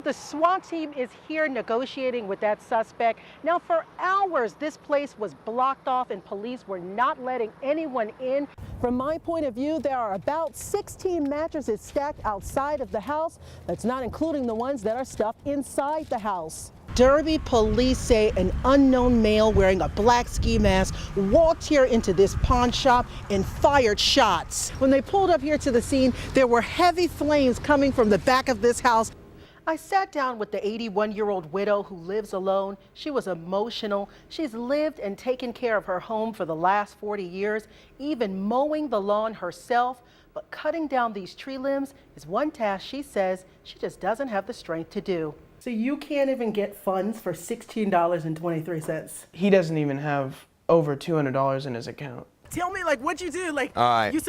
The SWAT team is here negotiating with that suspect. Now, for hours, this place was blocked off and police were not letting anyone in. From my point of view, there are about 16 mattresses stacked outside of the house. That's not including the ones that are stuffed inside the house. Derby police say an unknown male wearing a black ski mask walked here into this pawn shop and fired shots. When they pulled up here to the scene, there were heavy flames coming from the back of this house. I sat down with the 81-year-old widow who lives alone. She was emotional. She's lived and taken care of her home for the last 40 years, even mowing the lawn herself. But cutting down these tree limbs is one task she says she just doesn't have the strength to do. So you can't even get funds for $16.23. He doesn't even have over $200 in his account. Tell me, like, what'd you do? Like, all right.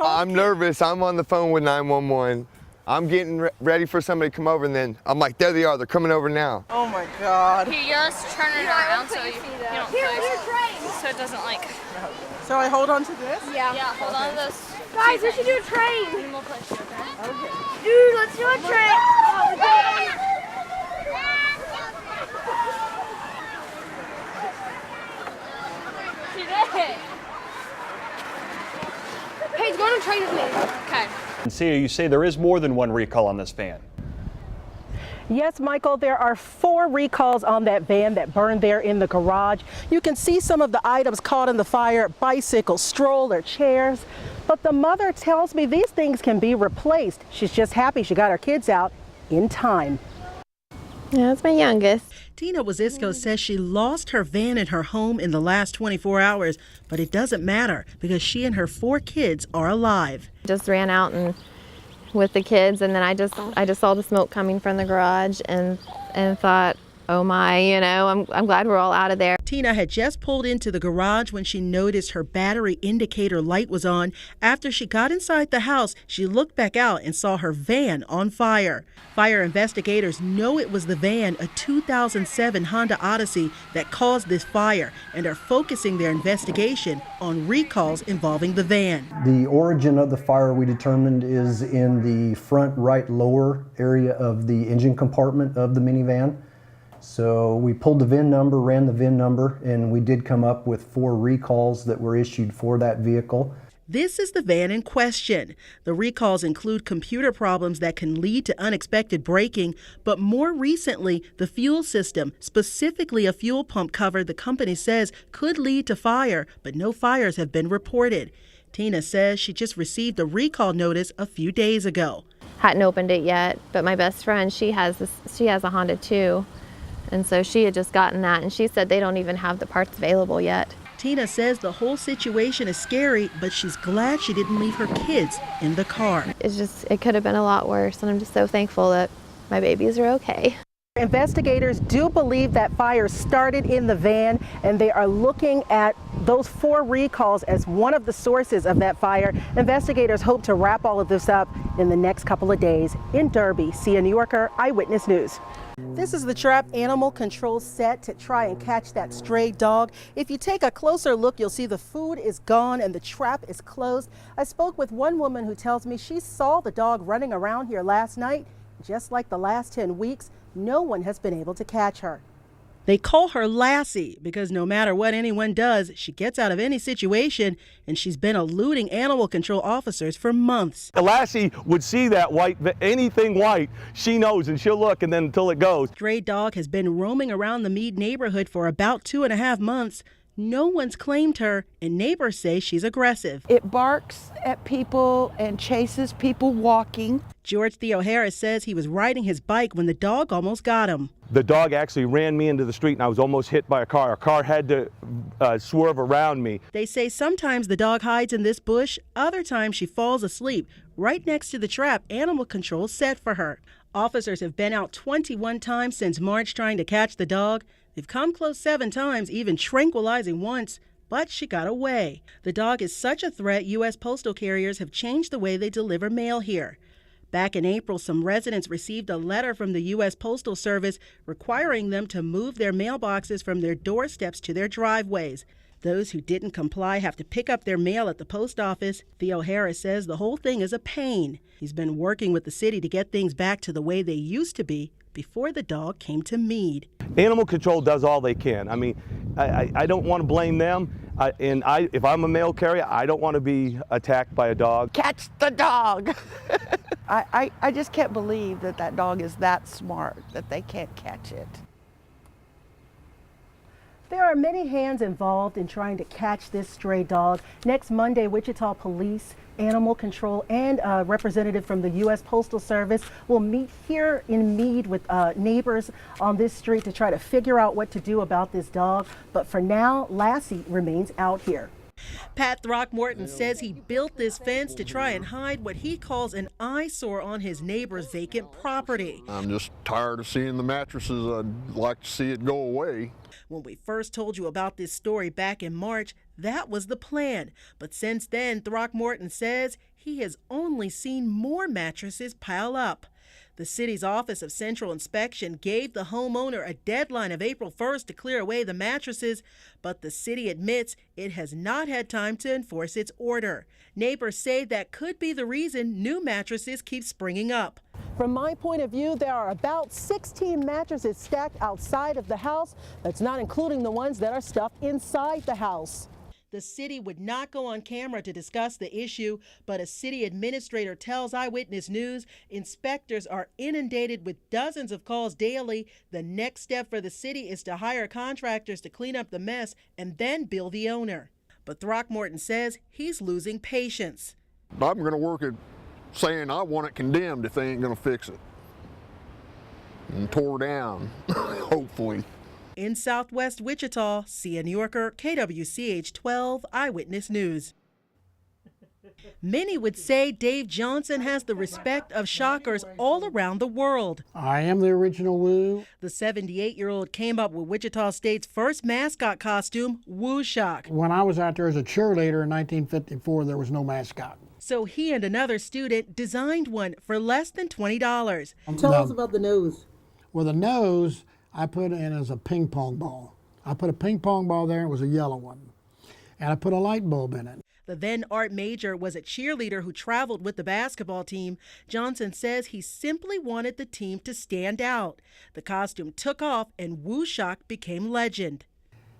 I'm nervous. I'm on the phone with 911. I'm getting ready for somebody to come over, and then I'm like, there they are. They're coming over now. Oh my God. Here, you just turn it around so you don't so it doesn't like. So I hold on to this? Yeah, hold on to this. Guys, we should do a train. And we'll push you, okay? Dude, let's do a train. She did. Hey, go on a train with me. Okay. And see, you say there is more than one recall on this van. Yes, Michael, there are 4 recalls on that van that burned there in the garage. You can see some of the items caught in the fire: bicycles, stroller, chairs. But the mother tells me these things can be replaced. She's just happy she got her kids out in time. Yeah, that's my youngest. Tina Wazisco says she lost her van and her home in the last 24 hours, but it doesn't matter because she and her 4 kids are alive. Just ran out and with the kids, and then I just saw the smoke coming from the garage and thought, oh my, I'm glad we're all out of there. Tina had just pulled into the garage when she noticed her battery indicator light was on. After she got inside the house, she looked back out and saw her van on fire. Fire investigators know it was the van, a 2007 Honda Odyssey, that caused this fire and are focusing their investigation on recalls involving the van. The origin of the fire, we determined, is in the front right lower area of the engine compartment of the minivan. So we pulled the VIN number, ran the VIN number, and we did come up with 4 recalls that were issued for that vehicle. This is the van in question. The recalls include computer problems that can lead to unexpected braking, but more recently, the fuel system, specifically a fuel pump cover the company says could lead to fire, but no fires have been reported. Tina says she just received a recall notice a few days ago. Hadn't opened it yet, but my best friend, she has a Honda too. And so she had just gotten that, and she said they don't even have the parts available yet. Tina says the whole situation is scary, but she's glad she didn't leave her kids in the car. It could have been a lot worse, and I'm just so thankful that my babies are okay. Investigators do believe that fire started in the van, and they are looking at those 4 recalls as one of the sources of that fire. Investigators hope to wrap all of this up in the next couple of days. In Derby, Nyorkor, Eyewitness News. This is the trap animal control set to try and catch that stray dog. If you take a closer look, you'll see the food is gone and the trap is closed. I spoke with one woman who tells me she saw the dog running around here last night. Just like the last 10 weeks, no one has been able to catch her. They call her Lassie because no matter what anyone does, she gets out of any situation, and she's been eluding animal control officers for months. Lassie would see that anything white, she knows, and she'll look, and then until it goes. Stray dog has been roaming around the Meade neighborhood for about 2.5 months. No one's claimed her, and neighbors say she's aggressive. It barks at people and chases people walking. George Theo Harris says he was riding his bike when the dog almost got him. The dog actually ran me into the street, and I was almost hit by a car. A car had to swerve around me. They say sometimes the dog hides in this bush, other times she falls asleep right next to the trap animal control set for her. Officers have been out 21 times since March trying to catch the dog. They've come close 7 times, even tranquilizing once, but she got away. The dog is such a threat, U.S. postal carriers have changed the way they deliver mail here. Back in April, some residents received a letter from the U.S. Postal Service requiring them to move their mailboxes from their doorsteps to their driveways. Those who didn't comply have to pick up their mail at the post office. Theo Harris says the whole thing is a pain. He's been working with the city to get things back to the way they used to be, before the dog came to Meade. Animal control does all they can. I mean, I don't want to blame them. If I'm a mail carrier, I don't want to be attacked by a dog. Catch the dog. I just can't believe that that dog is that smart, that they can't catch it. There are many hands involved in trying to catch this stray dog. Next Monday, Wichita Police, Animal Control, and a representative from the U.S. Postal Service will meet here in Meade with neighbors on this street to try to figure out what to do about this dog. But for now, Lassie remains out here. Pat Throckmorton says he built this fence to try and hide what he calls an eyesore on his neighbor's vacant property. I'm just tired of seeing the mattresses. I'd like to see it go away. When we first told you about this story back in March, that was the plan. But since then, Throckmorton says he has only seen more mattresses pile up. The city's Office of Central Inspection gave the homeowner a deadline of April 1st to clear away the mattresses, but the city admits it has not had time to enforce its order. Neighbors say that could be the reason new mattresses keep springing up. From my point of view, there are about 16 mattresses stacked outside of the house. That's not including the ones that are stuffed inside the house. The city would not go on camera to discuss the issue, but a city administrator tells Eyewitness News inspectors are inundated with dozens of calls daily. The next step for the city is to hire contractors to clean up the mess and then bill the owner. But Throckmorton says he's losing patience. I'm going to work at saying I want it condemned if they ain't going to fix it. And tore down, hopefully. In Southwest Wichita, Cia Nyorkor, KWCH 12 Eyewitness News. Many would say Dave Johnson has the respect of shockers all around the world. I am the original Woo. The 78-year-old came up with Wichita State's first mascot costume, Woo Shock. When I was out there as a cheerleader in 1954, there was no mascot. So he and another student designed one for less than $20. Tell us about the nose. Well, the nose I put in as a ping pong ball. I put a ping pong ball there, it was a yellow one. And I put a light bulb in it. The then art major was a cheerleader who traveled with the basketball team. Johnson says he simply wanted the team to stand out. The costume took off and Woo Shock became legend.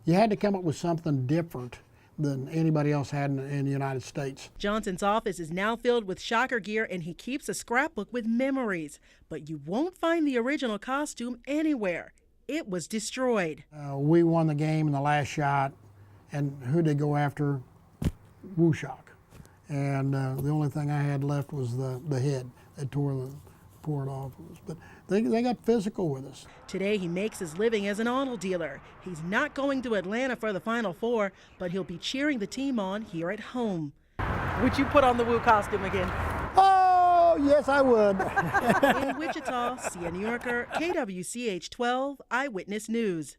You had to come up with something different than anybody else had in the United States. Johnson's office is now filled with shocker gear and he keeps a scrapbook with memories. But you won't find the original costume anywhere. It was destroyed. We won the game in the last shot, and who'd they go after? Woo Shock. And the only thing I had left was the head. They tore it off. But they got physical with us. Today he makes his living as an auto dealer. He's not going to Atlanta for the Final Four, but he'll be cheering the team on here at home. Would you put on the Woo costume again? Oh, yes, I would. In Wichita, Cia Nyorkor, KWCH 12 Eyewitness News.